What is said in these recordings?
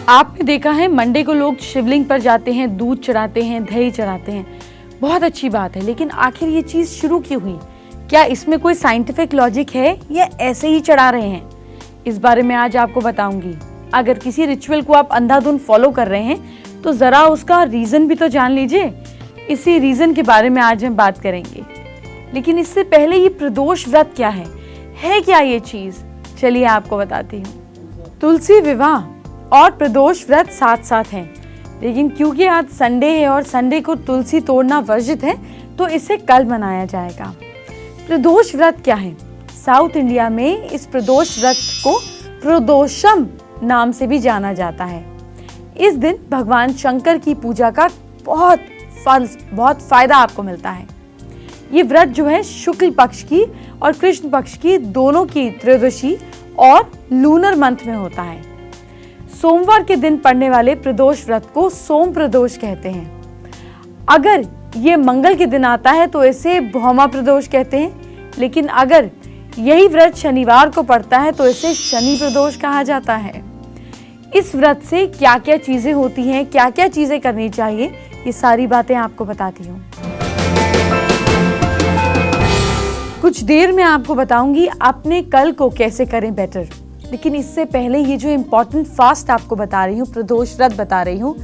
आपने देखा है मंडे को लोग शिवलिंग पर जाते हैं, दूध चढ़ाते हैं, दही चढ़ाते हैं। बहुत अच्छी बात है, लेकिन आखिर ये चीज़ शुरू क्यों हुई? क्या इसमें कोई साइंटिफिक लॉजिक है या ऐसे ही चढ़ा रहे हैं? इस बारे में आज आपको बताऊंगी। अगर किसी रिचुअल को आप अंधाधुंध फॉलो कर रहे हैं तो ज़रा उसका रीज़न भी तो जान लीजिए। इसी रीज़न के बारे में आज हम बात करेंगे। लेकिन इससे पहले ये प्रदोष व्रत क्या है क्या ये चीज़? चलिए आपको बताती हूँ। तुलसी विवाह और प्रदोष व्रत साथ साथ हैं, लेकिन क्योंकि आज संडे है और संडे को तुलसी तोड़ना वर्जित है तो इसे कल मनाया जाएगा। प्रदोष व्रत क्या है? साउथ इंडिया में इस प्रदोष व्रत को प्रदोषम नाम से भी जाना जाता है। इस दिन भगवान शंकर की पूजा का बहुत फायदा आपको मिलता है। ये व्रत जो है शुक्ल पक्ष की और कृष्ण पक्ष की दोनों की त्रयोदशी और लूनर मंथ में होता है। सोमवार के दिन पड़ने वाले प्रदोष व्रत को सोम प्रदोष कहते हैं। अगर ये मंगल के दिन आता है तो इसे भौमा प्रदोष कहते हैं, लेकिन अगर यही व्रत शनिवार को पड़ता है तो इसे शनि प्रदोष कहा जाता है। इस व्रत से क्या क्या चीजें होती हैं, क्या क्या चीजें करनी चाहिए, ये सारी बातें आपको बताती हूँ। कुछ देर में आपको बताऊंगी अपने कल को कैसे करें बेटर। लेकिन इससे पहले ये जो इम्पोर्टेंट फास्ट आपको बता रही हूँ, प्रदोष व्रत बता रही हूँ,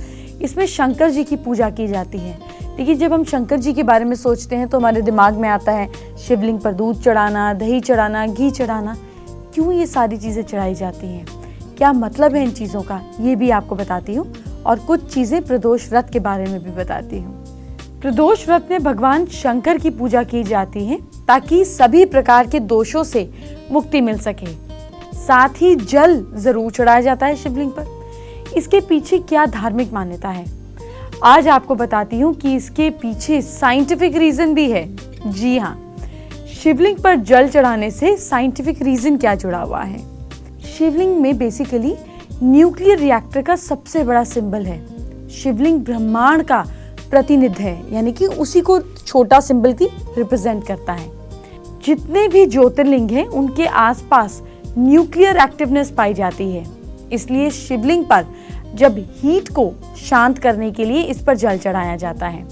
इसमें शंकर जी की पूजा की जाती है। लेकिन जब हम शंकर जी के बारे में सोचते हैं तो हमारे दिमाग में आता है शिवलिंग पर दूध चढ़ाना, दही चढ़ाना, घी चढ़ाना। क्यों ये सारी चीज़ें चढ़ाई जाती हैं, क्या मतलब है इन चीज़ों का, ये भी आपको बताती हूँ। और कुछ चीज़ें प्रदोष व्रत के बारे में भी बताती हूँ। प्रदोष व्रत में भगवान शंकर की पूजा की जाती है ताकि सभी प्रकार के दोषों से मुक्ति मिल सके। साथ ही जल जरूर चढ़ाया जाता है शिवलिंग पर। इसके पीछे क्या धार्मिक मान्यता है, आज आपको बताती हूँ कि इसके पीछे साइंटिफिक रीजन भी है। जी हाँ, शिवलिंग पर जल चढ़ाने से साइंटिफिक रीजन क्या जुड़ा हुआ है। शिवलिंग में बेसिकली न्यूक्लियर रिएक्टर का सबसे बड़ा सिंबल है। शिवलिंग ब्रह्मांड का प्रतिनिध है, यानी कि उसी को छोटा सिंबल की रिप्रेजेंट करता है। जितने भी ज्योतिर्लिंग हैं उनके आसपास न्यूक्लियर एक्टिवनेस पाई जाती है, इसलिए शिवलिंग पर जब हीट को शांत करने के लिए इस पर जल चढ़ाया जाता है।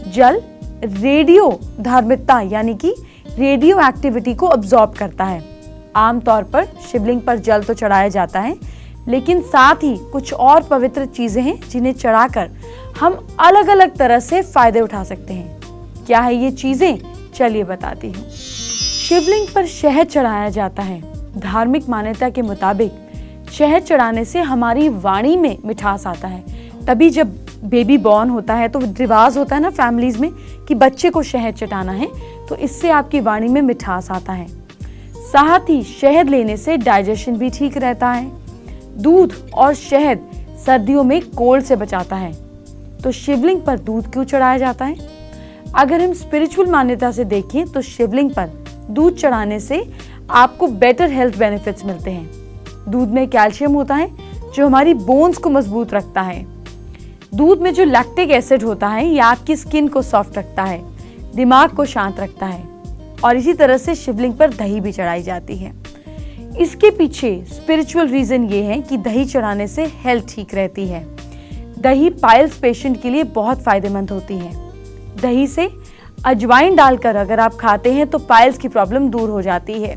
जल रेडियो धार्मिकता यानी कि रेडियो एक्टिविटी को अब्सॉर्ब करता है। आमतौर पर शिवलिंग पर जल तो चढ़ाया जाता है, लेकिन साथ ही कुछ और पवित्र चीजें हैं जिन्हें चढ़ाकर हम अलग अलग तरह से फायदे उठा सकते हैं। क्या है ये चीजें? चलिए बताती हूँ। शिवलिंग पर शहद चढ़ाया जाता है। धार्मिक मान्यता के मुताबिक शहद चढ़ाने से हमारी वाणी में मिठास आता है। तभी जब बेबी बॉर्न होता है तो रिवाज होता है ना फैमिलीज में कि बच्चे को शहद चटाना है, तो इससे आपकी वाणी में मिठास आता है। साथ ही शहद लेने से डाइजेशन भी ठीक रहता है। दूध और शहद सर्दियों में कोल्ड से बचाता है। तो शिवलिंग पर दूध क्यों चढ़ाया जाता है? अगर हम स्पिरिचुअल मान्यता से देखें तो शिवलिंग पर दूध चढ़ाने से आपको बेटर हेल्थ बेनिफिट्स मिलते हैं। दूध में कैल्शियम होता है जो हमारी बोन्स को मजबूत रखता है। दूध में जो लैक्टिक एसिड होता है ये आपकी स्किन को सॉफ्ट रखता है, दिमाग को शांत रखता है। और इसी तरह से शिवलिंग पर दही भी चढ़ाई जाती है। इसके पीछे स्पिरिचुअल रीजन ये है कि दही चढ़ाने से हेल्थ ठीक रहती है। दही पाइल्स पेशेंट के लिए बहुत फायदेमंद होती है। दही से अजवाइन डालकर अगर आप खाते हैं तो पाइल्स की प्रॉब्लम दूर हो जाती है।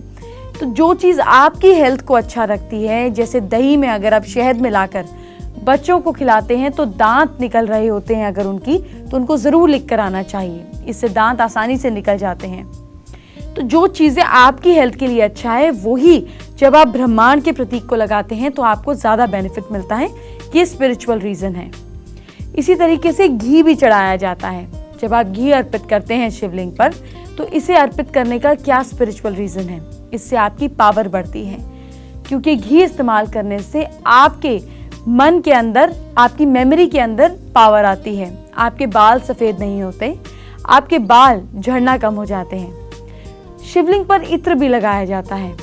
तो जो चीज़ आपकी हेल्थ को अच्छा रखती है, जैसे दही में अगर आप शहद मिलाकर बच्चों को खिलाते हैं तो दांत निकल रहे होते हैं अगर उनकी, तो उनको ज़रूर लिख कर आना चाहिए। इससे दांत आसानी से निकल जाते हैं। तो जो चीज़ें आपकी हेल्थ के लिए अच्छा है वही जब आप ब्रह्मांड के प्रतीक को लगाते हैं तो आपको ज़्यादा बेनिफिट मिलता है। ये स्पिरिचुअल रीज़न है। इसी तरीके से घी भी चढ़ाया जाता है। जब आप घी अर्पित करते हैं शिवलिंग पर तो इसे अर्पित करने का क्या स्पिरिचुअल रीजन है? इससे आपकी पावर बढ़ती है, क्योंकि घी इस्तेमाल करने से आपके मन के अंदर, आपकी मेमोरी के अंदर पावर आती है। आपके बाल सफेद नहीं होते, आपके बाल झड़ना कम हो जाते हैं। शिवलिंग पर इत्र भी लगाया जाता है।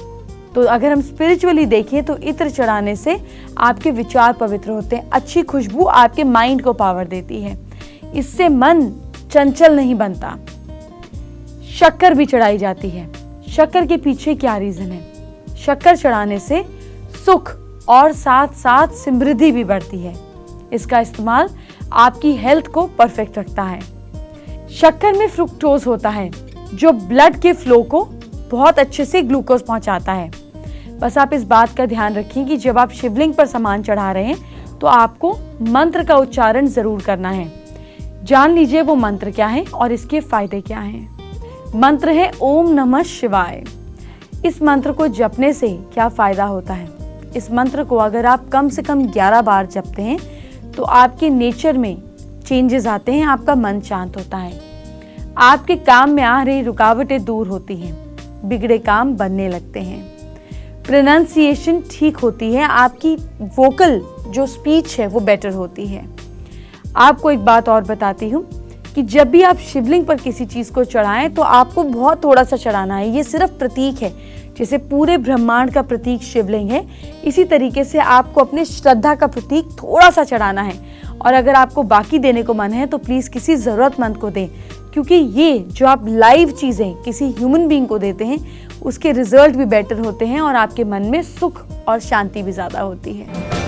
तो अगर हम स्पिरिचुअली देखें तो इत्र चढ़ाने से आपके विचार पवित्र होते हैं। अच्छी खुशबू आपके माइंड को पावर देती है। इससे मन चंचल नहीं बनता। शक्कर भी चढ़ाई जाती है। शक्कर के पीछे क्या रीजन है? शक्कर चढ़ाने से सुख और साथ साथ समृद्धि भी बढ़ती है। इसका इस्तेमाल आपकी हेल्थ को परफेक्ट रखता है। शक्कर में फ्रुक्टोज होता है जो ब्लड के फ्लो को बहुत अच्छे से ग्लूकोज पहुंचाता है। बस आप इस बात का ध्यान रखें कि जब आप शिवलिंग पर सामान चढ़ा रहे हैं तो आपको मंत्र का उच्चारण जरूर करना है। जान लीजिए वो मंत्र क्या है और इसके फायदे क्या हैं। मंत्र है ओम नमः शिवाय। इस मंत्र को जपने से क्या फायदा होता है? इस मंत्र को अगर आप कम से कम 11 बार जपते हैं तो आपके नेचर में चेंजेस आते हैं, आपका मन शांत होता है, आपके काम में आ रही रुकावटें दूर होती हैं, बिगड़े काम बनने लगते हैं, प्रोनाउंसिएशन ठीक होती है, आपकी वोकल जो स्पीच है वो बेटर होती है। आपको एक बात और बताती हूँ कि जब भी आप शिवलिंग पर किसी चीज़ को चढ़ाएं तो आपको बहुत थोड़ा सा चढ़ाना है। ये सिर्फ प्रतीक है, जैसे पूरे ब्रह्मांड का प्रतीक शिवलिंग है, इसी तरीके से आपको अपने श्रद्धा का प्रतीक थोड़ा सा चढ़ाना है। और अगर आपको बाकी देने को मन है तो प्लीज़ किसी ज़रूरतमंद को दें, क्योंकि ये जो आप लाइव चीज़ें किसी ह्यूमन बीइंग को देते हैं उसके रिजल्ट भी बेटर होते हैं और आपके मन में सुख और शांति भी ज़्यादा होती है।